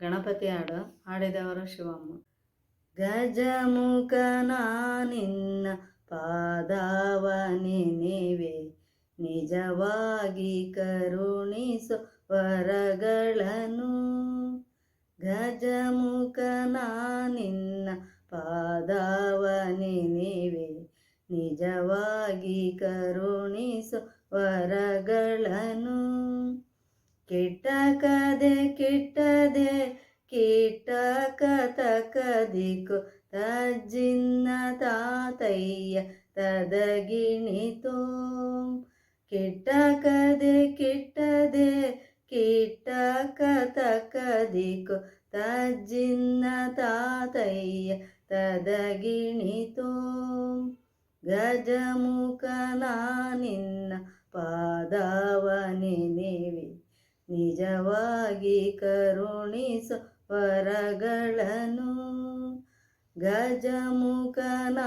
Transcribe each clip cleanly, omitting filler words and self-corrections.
ಗಣಪತಿ ಹಾಡು ಹಾಡಿದವರು ಶಿವಮ್ಮ. ಗಜಮುಖನ ನಿನ್ನ ಪಾದವ ನೆನೆವೆ, ನಿಜವಾಗಿ ಕರುಣಿಸು ವರಗಳನ್ನು. ಗಜಮುಖನ ನಿನ್ನ ಪಾದವ ನೆನೆವೆ, ನಿಜವಾಗಿ ಕರುಣಿಸು ವರಗಳನ್ನು. ಕೆಟ್ಟಕದೆ ಕೆಟ್ಟದೆ ಕೀಟಕ ತಕದಿಕು, ತಜ್ಜಿನ್ನ ತಾತಯ್ಯ ತದಗಿಣಿತೋ. ಕೆಟ್ಟಕದೆ ಕೆಟ್ಟದೆ ಕೀಟಕ ತಕದಿಕು, ತಜ್ಜಿನ್ನ ತಾತಯ್ಯ ತದಗಿಣಿತೋ. ಗಜಮುಖನ ನಿನ್ನ ಪಾದವ ನೆನೆವೆ, ನಿಜವಾಗಿ ಕರುಣಿಸು ವರಗಳನ್ನು. ಗಜಮುಖನ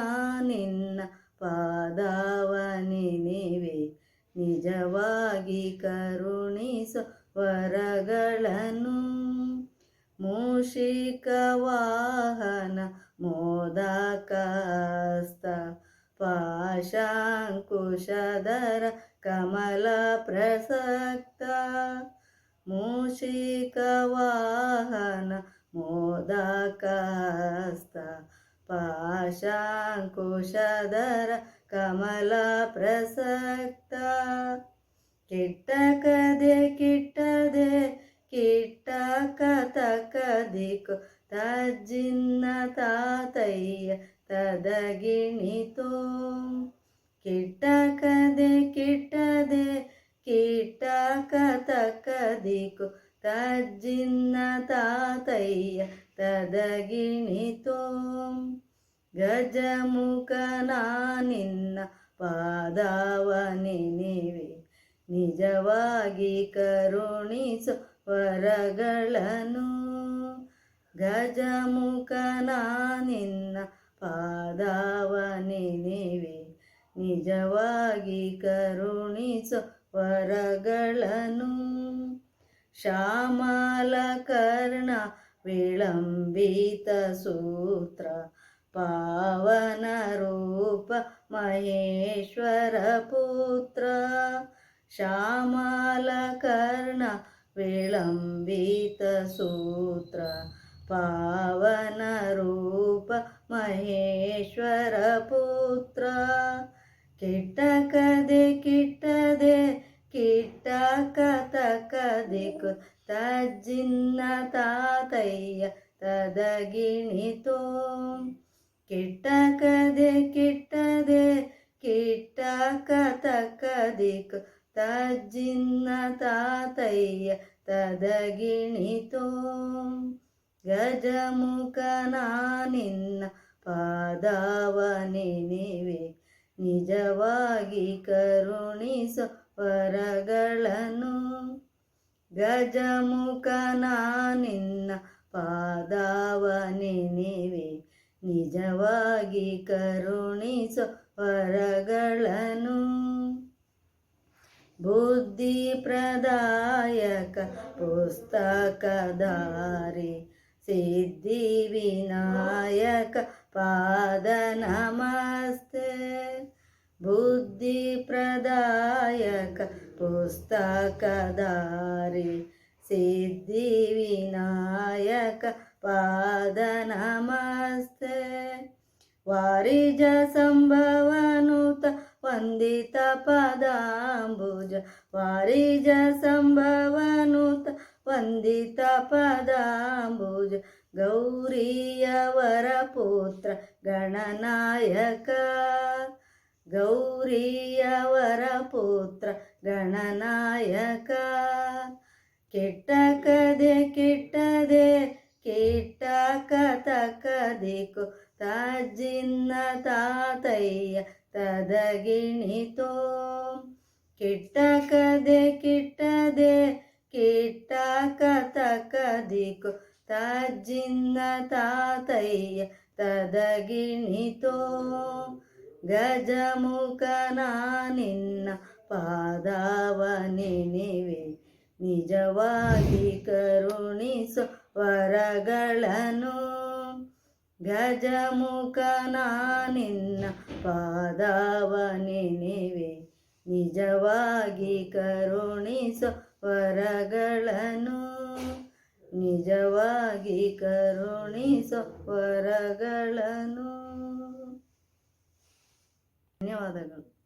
ನಿನ್ನ ಪಾದವ ನೆನೆವೆ, ನಿಜವಾಗಿ ಕರುಣಿಸು ವರಗಳನ್ನು. ಮೂಷಿಕ ವಾಹನ ಮೋದಕ ಹಸ್ತ, ಪಾಶಾಂಕುಶಧರ ಕಮಲ ಪ್ರಸಕ್ತ. ಮೂಷಿಕ ವಾಹನ ಮೋದಕ ಹಸ್ತ, ಪಾಶಾಂಕುಶಧರ ಕಮಲ ಪ್ರಸಕ್ತ. ಕೆಟ್ಟಕದೆ ಕೆಟ್ಟದೆ ಕೀಟಕ ತಕದಿಕು, ತಜ್ಜಿನ್ನ ತಾತಯ್ಯ ತದಗಿಣಿತೋ. ಕೆಟ್ಟಕದೆ ಕೆಟ್ಟದೆ ಕೀಟಕ ತಕದಿಕು, ತಜ್ಜಿನ್ನ ತಾತಯ್ಯ ತದಗಿಣಿತೋ. ಗಜಮುಖನ ನಿನ್ನ ಪಾದವ ನೆನೆವೆ, ನಿಜವಾಗಿ ಕರುಣಿಸು ವರಗಳನ್ನು. ಗಜಮುಖನ ನಿನ್ನ ಪಾದವ ನೆನೆವೆ, ನಿಜವಾಗಿ ಕರುಣಿಸು ವರಗಳನ್ನು. ಶ್ಯಾಮಲ ಕರ್ಣ ವಿಳಂಬಿತ ಸೂತ್ರ, ಪಾವನ ರೂಪ ಮಹೇಶ್ವರ ಪುತ್ರ. ಶ್ಯಾಮಲ ಕರ್ಣ ವಿಳಂಬಿತ ಸೂತ್ರ, ಪಾವನ ರೂಪ ಮಹೇಶ್ವರ ಪುತ್ರ. ಕೆಟ್ಟಕದೆ ಕೆಟ್ಟದೆ ಕೀಟಕ ತಕದಿಕು, ತಜ್ಜಿನ್ನ ತಾತಯ್ಯ ತದಗಿಣಿತೋ. ಕೆಟ್ಟಕದೆ ಕೆಟ್ಟದೆ ಕೀಟಕ ತಕದಿಕು, ತಜ್ಜಿನ್ನ ತಾತಯ್ಯ ತದಗಿಣಿತೋ. ಗಜಮುಖನ ನಿನ್ನ ಪಾದವ ನೆನೆವೆ, ನಿಜವಾಗಿ ಕರುಣಿಸು ವರಗಳನ್ನು. ಗಜಮುಖನ ನಿನ್ನ ಪಾದವ ನೆನೆವೆ, ನಿಜವಾಗಿ ಕರುಣಿಸು ವರಗಳನ್ನು. ಬುದ್ಧಿ ಪ್ರದಾಯಕ ಪುಸ್ತಕಧಾರಿ, ಸಿದ್ಧಿ ವಿನಾಯಕ ಪಾದ ನಮಸ್ತೆ. ಬುದ್ಧಿ ಪ್ರದಾಯಕ ಪುಸ್ತಕಧಾರಿ, ಸಿದ್ಧಿ ವಿನಾಯಕ ಪಾದ ನಮಸ್ತೆ. ವಾರಿಜ ಸಂಭವನುತ ವಂದಿತ ಪದಾಂಬುಜ, ವಾರಿಜ ಸಂಭವನುತ ವಂದಿತ ಪದಾಂಬುಜ. ಗೌರಿಯವರ ಪುತ್ರ ಗಣನಾಯಕ, ಗೌರಿಯವರ ಪುತ್ರ ಗಣನಾಯಕ. ಕೆಟ್ಟಕದೆ ಕೆಟ್ಟದೆ ಕೀಟಕ ತಕದಿಕು, ತಜ್ಜಿನ್ನ ತಾತಯ್ಯ ತದಗಿಣಿತೋ. ಕೆಟ್ಟಕದೆ ಕೆಟ್ಟದೆ ಕೀಟಕ ತಕದಿಕು, ತಜ್ಜಿನ್ನ ತಾತಯ್ಯ ತದಗಿಣಿತೋ. ಗಜಮುಖನ ನಿನ್ನ ಪಾದವ ನೆನೆವೆ, ನಿಜವಾಗಿ ಕರುಣಿಸು ವರಗಳನ್ನು ಗಜಮುಖನ ನಿನ್ನ ಪಾದವ ನೆನೆವೆ ನಿಜವಾಗಿ ಕರುಣಿಸೋ ವರಗಳನ್ನು ನಿಜವಾಗಿ ಕರುಣಿಸೋ ವರಗಳನ್ನು. ಧನ್ಯವಾದಗಳು.